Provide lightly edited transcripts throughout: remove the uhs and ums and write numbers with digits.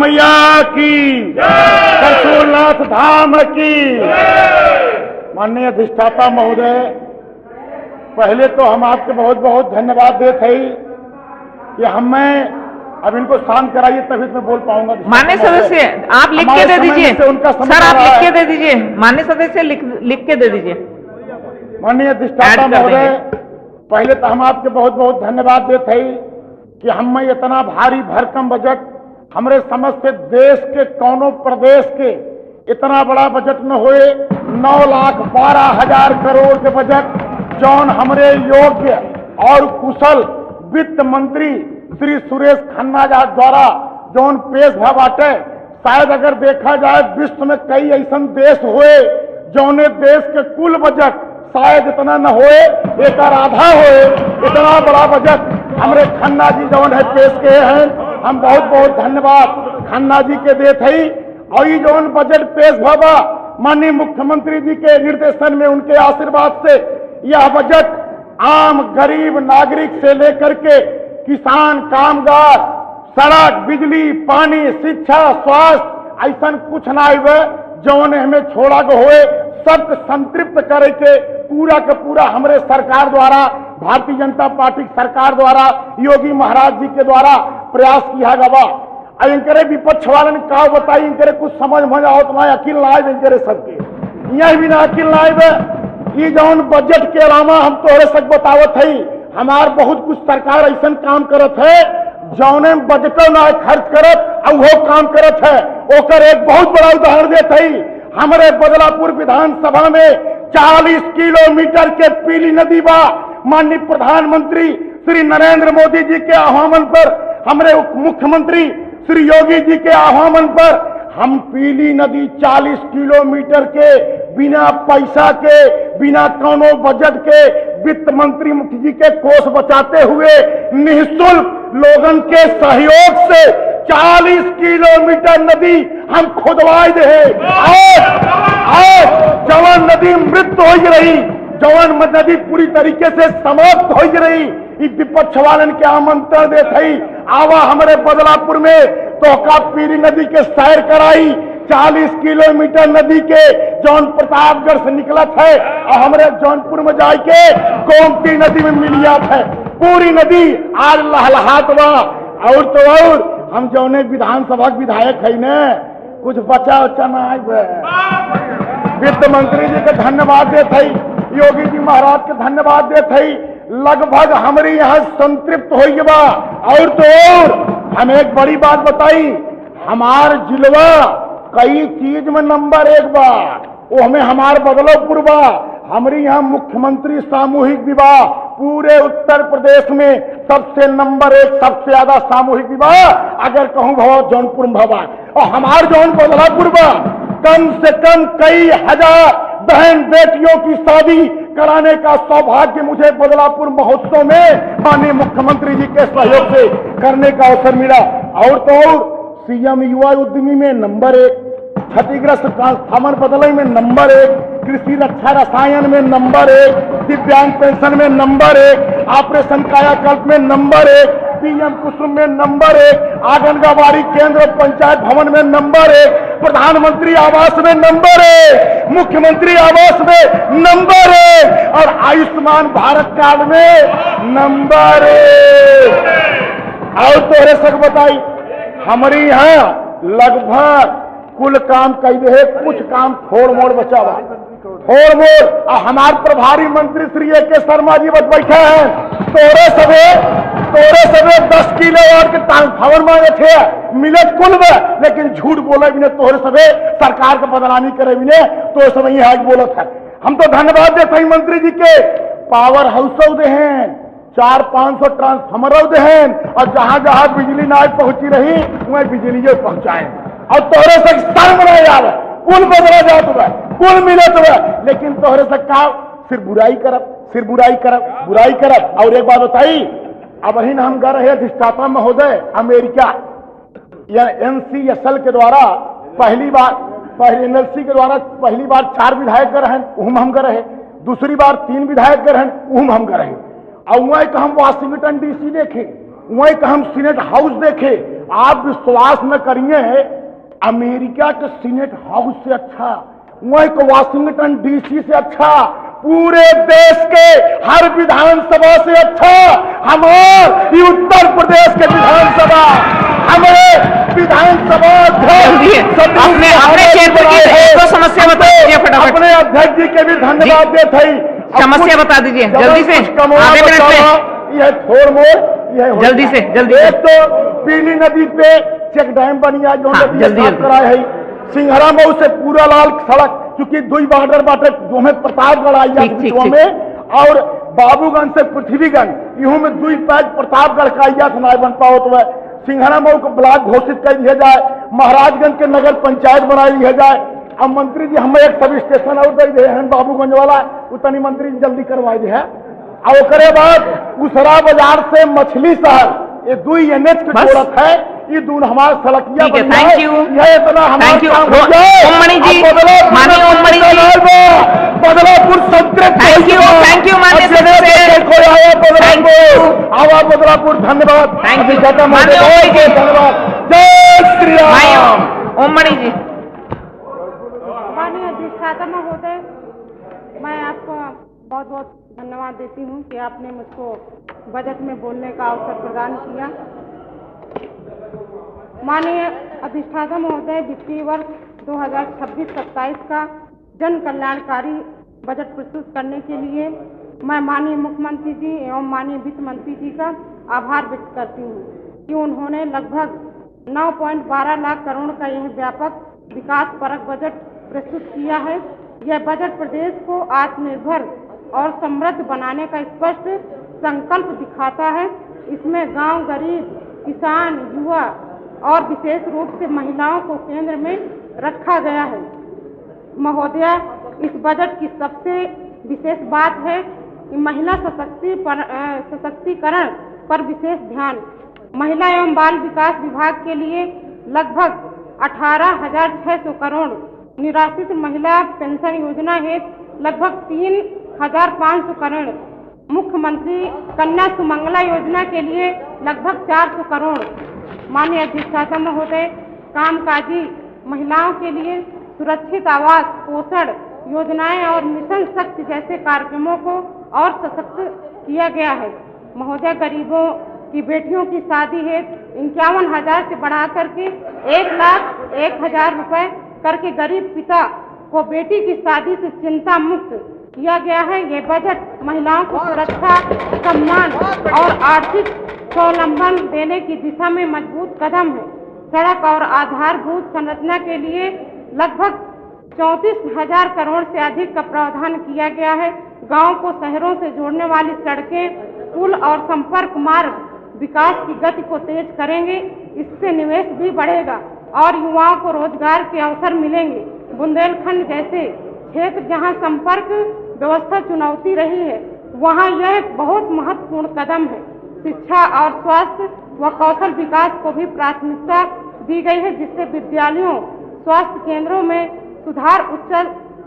मैया की, त्रिशूलनाथ धाम की। माननीय अधिष्ठाता महोदय, पहले तो हम आपके बहुत बहुत धन्यवाद देते हैं कि हमें अब इनको शांत कराइए तभी तो मैं बोल पाऊंगा। माननीय सदस्य आप लिख के दे दीजिए सर, आप लिख के दे दीजिए। माननीय सदस्य लिख के दे दीजिए। माननीय अधिष्ठाता महोदय, पहले तो हम आपके बहुत बहुत धन्यवाद देते हैं कि हमें इतना भारी भरकम बजट हमारे समझ से देश के कौनों प्रदेश के इतना बड़ा बजट न हुए। 9,12,000 करोड़ के बजट जौन हमारे योग्य और कुशल वित्त मंत्री श्री सुरेश खन्ना द्वारा जौन पेश भा बाटे, शायद अगर देखा जाए विश्व में कई ऐसा देश हुए जौने देश के कुल बजट शायद इतना न होए, एक आधा होए। इतना बड़ा बजट हमारे खन्ना जी जौन है पेश किए हैं, हम बहुत बहुत धन्यवाद खन्ना जी के देते हैं। और ये जौन बजट पेश भा माननीय मुख्यमंत्री जी के निर्देशन में, उनके आशीर्वाद से यह बजट आम गरीब नागरिक से लेकर के किसान, कामगार, सड़क, बिजली, पानी, शिक्षा, स्वास्थ्य ऐसा कुछ ना हुए जौन हमें छोड़ा हुए, सबको संतृप्त करे के पूरा का पूरा हमारे सरकार द्वारा, भारतीय जनता पार्टी सरकार द्वारा, योगी महाराज जी के द्वारा प्रयास किया गवा। इनकरे विपक्ष वाले का बताई, इनकरे कुछ समझ में आओ तो अकिल ना आए, इनकरे सबके यहाँ भी ना अकिल ना आए। ये जौन बजट के अलावा हम तोहरे सच बतावत है, हमार बहुत कुछ सरकार ऐसा काम करत है जौने बजटों ना खर्च करत और वो काम करत है। ओकर एक बहुत बड़ा उदाहरण देते ही, हमारे बदलापुर विधानसभा में 40 किलोमीटर के पीली नदी बा। माननीय प्रधानमंत्री श्री नरेंद्र मोदी जी के आह्वान पर, हमारे उप मुख्यमंत्री श्री योगी जी के आह्वान पर हम पीली नदी 40 किलोमीटर के बिना पैसा के, बिना कोनो बजट के, वित्त मंत्री मुख्य जी के कोष बचाते हुए निःशुल्क लोगन के सहयोग से 40 किलोमीटर नदी हम खुदवाए दे। और जवान नदी मृत हो रही, जवान नदी पूरी तरीके से समाप्त हो रही। विपक्ष वालन के आमंत्रण देते ही आवा हमारे बदलापुर में तो का पीली नदी के सैर कराई। 40 किलोमीटर नदी के जौन प्रतापगढ़ से निकलत है और हमारे जौनपुर में जाके गोमती नदी में मिलियात है। पूरी नदी आज लहलहात बा। और तो और हम जौने विधानसभा विधायक है न, कुछ बचा उचा ना आए। वित्त मंत्री जी के धन्यवाद देते, योगी जी महाराज के धन्यवाद देते, लगभग हमारे यहाँ संतृप्त हो बा। और तो और हम एक बड़ी बात बताई, हमार जिलवा कई चीज में नंबर 1 बा, वो हमें हमार बदलापुर बा। हमारे यहाँ मुख्यमंत्री सामूहिक विवाह पूरे उत्तर प्रदेश में सबसे नंबर 1, सबसे ज्यादा सामूहिक विवाह अगर कहूँ भवा जौनपुर में भवा। और हमार जौन बदलापुर बा कम से कम कई हजार बहन बेटियों की शादी कराने का सौभाग्य मुझे बदलापुर महोत्सव में माननीय मुख्यमंत्री जी के सहयोग से करने का अवसर मिला। और तो और सीएम युवा उद्यमी में नंबर 1, क्षतिग्रस्त ट्रांसफार्मर बदलई में नंबर 1, कृषि रक्षा रसायन में नंबर 1, दिव्यांग पेंशन में नंबर 1, ऑपरेशन कायाकल्प में नंबर 1, पीएम कुसुम में नंबर 1, आंगनबाड़ी केंद्र पंचायत भवन में नंबर 1, प्रधानमंत्री आवास में नंबर 1, मुख्यमंत्री आवास में नंबर 1 और आयुष्मान भारत कार्ड में नंबर 1। और तोहरे सक बताई, हमारे यहाँ लगभग कुल काम कई है, कुछ काम थोड़ मोड़ बचा हुआ, थोड़ मोड़। और हमारे प्रभारी मंत्री श्री A.K. शर्मा जी बच बैठे हैं, तोरे सबे 10 किलोवाट के ट्रांसफार्मर मांगे थे, मिले कुल में, लेकिन झूठ बोले भी ने तोरे सबे सरकार का बदनामी करे भी ने, तो सब यही आज बोलत है। हम तो धन्यवाद देते हैं मंत्री जी के, पावर हाउस दे हैं, 400-500 ट्रांसफार्मर दे हैं, और जहां जहां बिजली ना पहुंची रही वह बिजली पहुंचाए। और तोहरे से शर्म नहीं आवे, कुल बदला जात हुआ, कुल मिलत हुआ, लेकिन तोहरे से का सिर्फ बुराई करब, सिर्फ बुराई करब, बुराई करब। और एक बात बताई, अब ही हम गए रहे अधिष्ठाता महोदय अमेरिका या NCSL के द्वारा पहली NLC के द्वारा पहली बार 4 विधायक गए रहे, हम गए रहे। दूसरी बार 3 विधायक गए रहे, हम गए रहे। और वह हम वाशिंगटन DC देखे, वहीं का हम सीनेट हाउस देखे, आप विश्वास न करिए, अमेरिका के सीनेट हाउस से अच्छा, वहीं को वाशिंगटन डीसी से अच्छा, पूरे देश के हर विधानसभा से अच्छा हमारे उत्तर प्रदेश के विधानसभा, हमारे विधानसभा अपने अध्यक्ष जी के भी धन्यवाद देते। समस्या बता दीजिए जल्दी से, यह थोड़ मोड़, यह जल्दी से जल्दी। एक तो पीली नदी पे चेक डैम बनिया जो जल्दी कराए है, सिंघरा मऊ से पूरा लाल सड़क, क्योंकि दुई बॉर्डर बाटे जो में प्रतापगढ़ आइया में, और बाबूगंज से पृथ्वीगंज यूं में दुई पैज प्रतापगढ़ का आइया नहीं बन पाओ, तो सिंघरा मऊ को ब्लॉक घोषित कर दिया जाए, महाराजगंज के नगर पंचायत बना दिया जाए। अब मंत्री जी हमें एक सब स्टेशन और दे दे हैं बाबूगंज वाला, उतनी मंत्री जी जल्दी करवा दे है। और उसके बाद उसरा बाजार से मछली शहर, ये दू एनएच की जरूरत है, ये दून हमारे सड़किया थैंक यू, यह इतना थैंक यू ओम मणि जी, माननीय ओम मणि जी, बदलापुर संतृप्त, थैंक यू माननीय सदस्य, आवाज बदलापुर, धन्यवाद, थैंक यू धन्यवाद, जय श्री राम। ओम मणि जी। माननीय अधिष्ठाता महोदय, मैं आपको बहुत बहुत धन्यवाद देती हूँ कि आपने मुझको बजट में बोलने का अवसर प्रदान किया। माननीय अधिष्ठाता महोदय, वित्तीय वर्ष 2026-27 का जन कल्याणकारी बजट प्रस्तुत करने के लिए मैं माननीय मुख्यमंत्री जी एवं माननीय वित्त मंत्री जी का आभार व्यक्त करती हूँ कि उन्होंने लगभग 9.12 लाख करोड़ का यह व्यापक विकास परक बजट प्रस्तुत किया है। यह बजट प्रदेश को आत्मनिर्भर और समृद्ध बनाने का स्पष्ट संकल्प दिखाता है। इसमें गांव, गरीब, किसान, युवा और विशेष रूप से महिलाओं को केंद्र में रखा गया है। महोदया, इस बजट की सबसे विशेष बात है कि महिला सशक्तिकरण पर विशेष ध्यान। महिला एवं बाल विकास विभाग के लिए लगभग 18,600 करोड़, निराश्रित महिला पेंशन योजना हेतु लगभग 3,500 करोड़, मुख्यमंत्री कन्या सुमंगला योजना के लिए लगभग 400 करोड़। माननीय अधिष्ठाता महोदय, कामकाजी महिलाओं के लिए सुरक्षित आवास, पोषण योजनाएं और मिशन शक्ति जैसे कार्यक्रमों को और सशक्त किया गया है। महोदय, गरीबों की बेटियों की शादी हेतु 51,000 से बढ़ा करके 1,01,000 रुपए करके गरीब पिता को बेटी की शादी से चिंता मुक्त किया गया है। ये बजट महिलाओं को सुरक्षा, सम्मान और आर्थिक स्वावलंबन देने की दिशा में मजबूत कदम है। सड़क और आधारभूत संरचना के लिए लगभग 34,000 करोड़ से अधिक का प्रावधान किया गया है। गांव को शहरों से जोड़ने वाली सड़कें, पुल और संपर्क मार्ग विकास की गति को तेज करेंगे। इससे निवेश भी बढ़ेगा और युवाओं को रोजगार के अवसर मिलेंगे। बुंदेलखंड जैसे क्षेत्र जहां संपर्क व्यवस्था चुनौती रही है, वहां यह एक बहुत महत्वपूर्ण कदम है। शिक्षा और स्वास्थ्य व कौशल विकास को भी प्राथमिकता दी गई है, जिससे विद्यालयों, स्वास्थ्य केंद्रों में सुधार,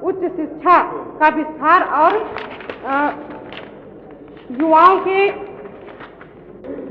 उच्च शिक्षा का विस्तार और युवाओं के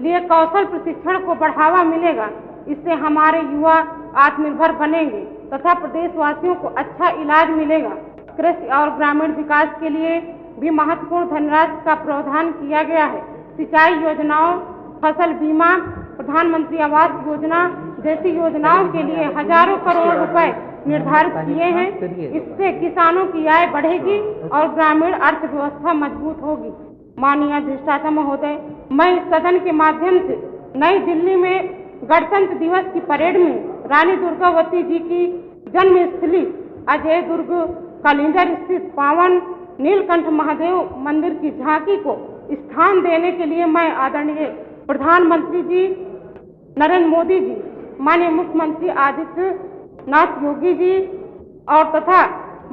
लिए कौशल प्रशिक्षण को बढ़ावा मिलेगा। इससे हमारे युवा आत्मनिर्भर बनेंगे तथा प्रदेशवासियों को अच्छा इलाज मिलेगा। कृषि और ग्रामीण विकास के लिए भी महत्वपूर्ण धनराशि का प्रावधान किया गया है। सिंचाई योजनाओं, फसल बीमा, प्रधानमंत्री आवास योजना जैसी योजनाओं के लिए हजारों करोड़ रुपए निर्धारित किए हैं। इससे किसानों की आय बढ़ेगी और ग्रामीण अर्थव्यवस्था मजबूत होगी। माननीय अधिष्ठाता महोदय, मैं इस सदन के माध्यम से नई दिल्ली में गणतंत्र दिवस की परेड में रानी दुर्गावती जी की जन्मस्थली अजय दुर्ग कलिंजर स्थित पावन नीलकंठ महादेव मंदिर की झांकी को स्थान देने के लिए मैं आदरणीय प्रधानमंत्री जी नरेंद्र मोदी जी, माननीय मुख्यमंत्री आदित्यनाथ योगी जी और तथा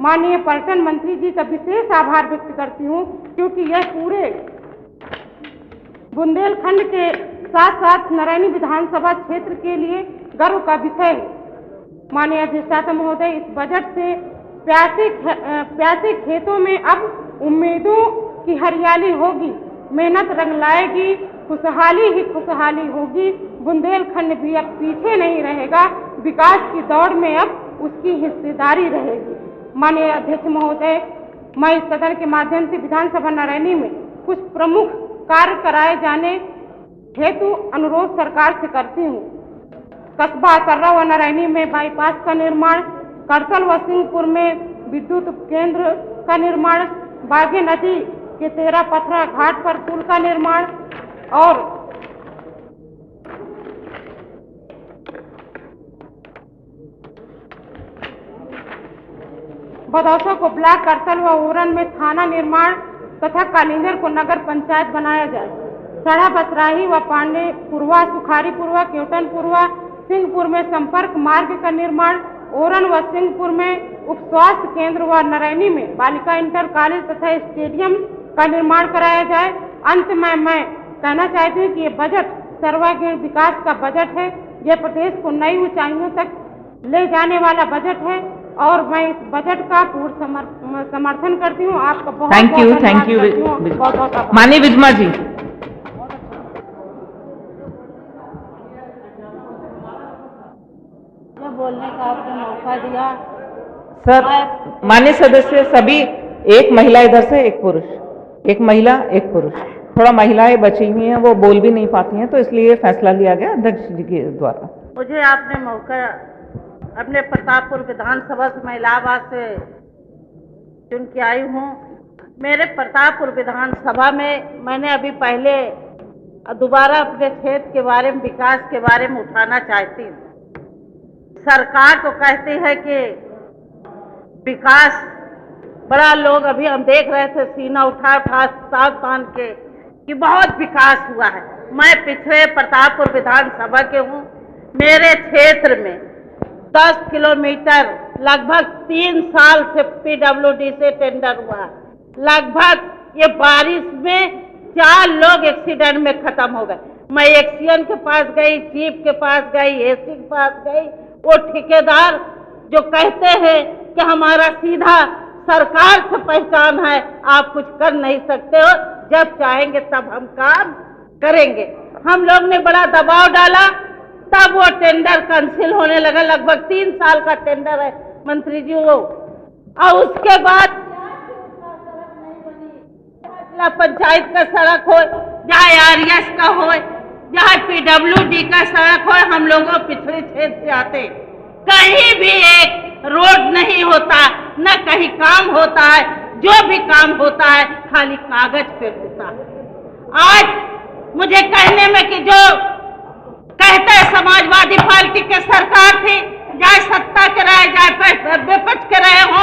माननीय पर्यटन मंत्री जी का विशेष आभार व्यक्त करती हूँ, क्योंकि यह पूरे बुंदेलखंड के साथ साथ नारायणी विधानसभा क्षेत्र के लिए गर्व का विषय है। माननीय अधिष्ठाता महोदय, इस बजट से प्यासे खेतों में अब उम्मीदों की हरियाली होगी, मेहनत रंग लाएगी, खुशहाली ही खुशहाली होगी। बुंदेलखंड भी अब पीछे नहीं रहेगा, विकास की दौड़ में अब उसकी हिस्सेदारी रहेगी। माननीय अध्यक्ष महोदय, मैं इस सदन के माध्यम से विधानसभा नरैनी में कुछ प्रमुख कार्य कराए जाने हेतु अनुरोध सरकार से करती हूँ। कस्बा सर्रा व नरैनी में बाईपास का निर्माण, करसल व सिंहपुर में विद्युत केंद्र का निर्माण, बागे नदी के 13 पथरा घाट पर पुल का निर्माण और बदौसा को ब्लॉक, करसल व ओरन में थाना निर्माण तथा कालिंजर को नगर पंचायत बनाया जाए। सड़ा बसराही व पांडेपुरवा, सुखारीपुरवा, केवटनपुरवा, सिंहपुर में संपर्क मार्ग का निर्माण, ओरन व सिंहपुर में उप स्वास्थ्य केंद्र व नरैनी में बालिका इंटर कॉलेज तथा स्टेडियम का निर्माण कराया जाए। अंत में मैं कहना चाहती हूँ कि ये बजट सर्वांगीण विकास का बजट है। ये प्रदेश को नई ऊंचाइयों तक ले जाने वाला बजट है और मैं इस बजट का पूर्ण समर्थन करती हूँ। आपका बहुत थैंक यू माननीय विजमा जी। बोलने का आपने मौका दिया। सर, माननीय सदस्य सभी, एक महिला इधर से, एक पुरुष, एक महिला एक पुरुष, थोड़ा महिलाएं बची हुई हैं, वो बोल भी नहीं पाती हैं, तो इसलिए फैसला लिया गया अध्यक्ष जी के द्वारा। मुझे आपने मौका अपने प्रतापपुर विधानसभा से मैं इलाहाबाद से चुन के आई हूँ। मेरे प्रतापपुर विधानसभा में मैंने अभी पहले दोबारा अपने क्षेत्र के बारे में, विकास के बारे में उठाना चाहती हूँ। सरकार तो कहती है कि विकास, बड़ा लोग अभी हम देख रहे थे सीना उठा उठा तान के कि बहुत विकास हुआ है। मैं पिछले प्रतापपुर विधानसभा के हूँ। मेरे क्षेत्र में 10 किलोमीटर लगभग 3 साल से पीडब्ल्यूडी से टेंडर हुआ। लगभग ये बारिश में 4 लोग एक्सीडेंट में खत्म हो गए। मैं एक्सीएन के पास गई, चीफ के पास गई, एसी के पास गई। वो ठेकेदार जो कहते हैं कि हमारा सीधा सरकार से पहचान है, आप कुछ कर नहीं सकते हो, जब चाहेंगे तब हम काम करेंगे। हम लोग ने बड़ा दबाव डाला, तब वो टेंडर कैंसिल होने लगा। लगभग 3 साल का टेंडर है मंत्री जी वो। और उसके बाद जिला पंचायत का सड़क हो, चाहे आरएस का हो, चाहे पीडब्ल्यूडी का सड़क हो, हम लोगों पिछड़े क्षेत्र से आते, कहीं भी एक रोड नहीं होता, न कहीं काम होता है। जो भी काम होता है खाली कागज पे होता है। आज मुझे कहने में कि जो कहते हैं समाजवादी पार्टी के सरकार थी, चाहे सत्ता के रहे, चाहे विपक्ष के रहे हो,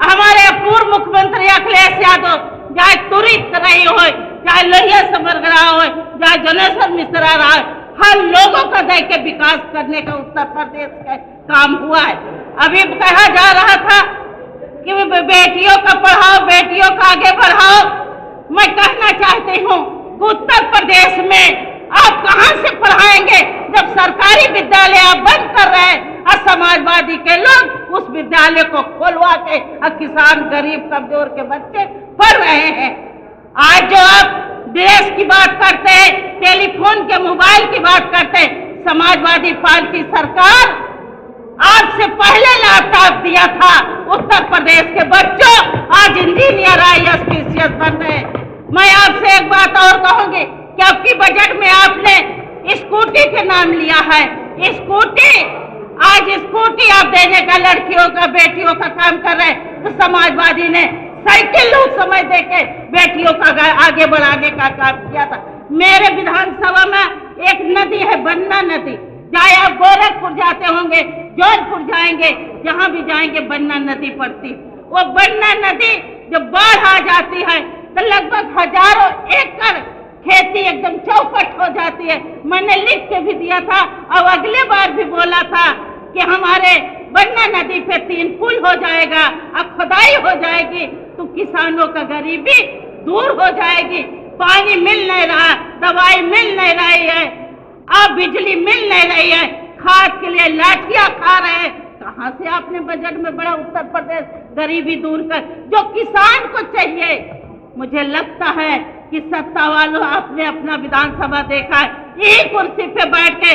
हमारे पूर्व मुख्यमंत्री अखिलेश यादव चाहे तुरित रही हो, चाहे लोहिया समर रहा हो, चाहे जनेश्वर मिश्रा रहा हो, हर लोगों का दे के विकास करने का उत्तर प्रदेश का काम हुआ है। अभी कहा जा रहा था कि बेटियों का पढ़ाओ, बेटियों का आगे बढ़ाओ। मैं कहना चाहती हूँ उत्तर प्रदेश में आप कहां से पढ़ाएंगे जब सरकारी विद्यालय आप बंद कर रहे हैं और समाजवादी के लोग उस विद्यालय को खोलवा के और किसान, गरीब, कमजोर के बच्चे पढ़ रहे हैं। आज जो आप देश की बात करते हैं, टेलीफोन के, मोबाइल की बात करते हैं, समाजवादी पार्टी सरकार आपसे पहले लैपटॉप दिया था उत्तर प्रदेश के बच्चों, आज इंजीनियर, आईएएस, पीसीएस बन रहे हैं। मैं आपसे एक बात और कहूंगी कि आपकी बजट में आपने स्कूटी के नाम लिया है। स्कूटी, आज स्कूटी आप देने का लड़कियों का, बेटियों का काम कर रहे हैं, तो समाजवादी ने साइकिल उस समय देके बेटियों का आगे बढ़ाने का काम किया था। मेरे विधानसभा में एक नदी है, बन्ना नदी, चाहे आप गोरखपुर जाते होंगे, जौनपुर जाएंगे, जहां भी जाएंगे बन्ना नदी पड़ती। वो बन्ना नदी जब बाढ़ आ जाती है तो लगभग हजारों एकड़ खेती एकदम चौपट हो जाती है। मैंने लिख के भी दिया था और अगले बार भी बोला था कि हमारे बन्ना नदी पे 3 पुल हो जाएगा और खुदाई हो जाएगी तो किसानों का गरीबी दूर हो जाएगी। पानी मिल नहीं रहा, दवाई मिल नहीं रही है, अब बिजली मिल नहीं रही है, खाद के लिए लाठियां खा रहे हैं। कहां से आपने बजट में बड़ा उत्तर प्रदेश गरीबी दूर कर, जो किसान को चाहिए। मुझे लगता है कि सत्ता वालों आपने अपना विधानसभा देखा है, यही कुर्सी पे बैठ के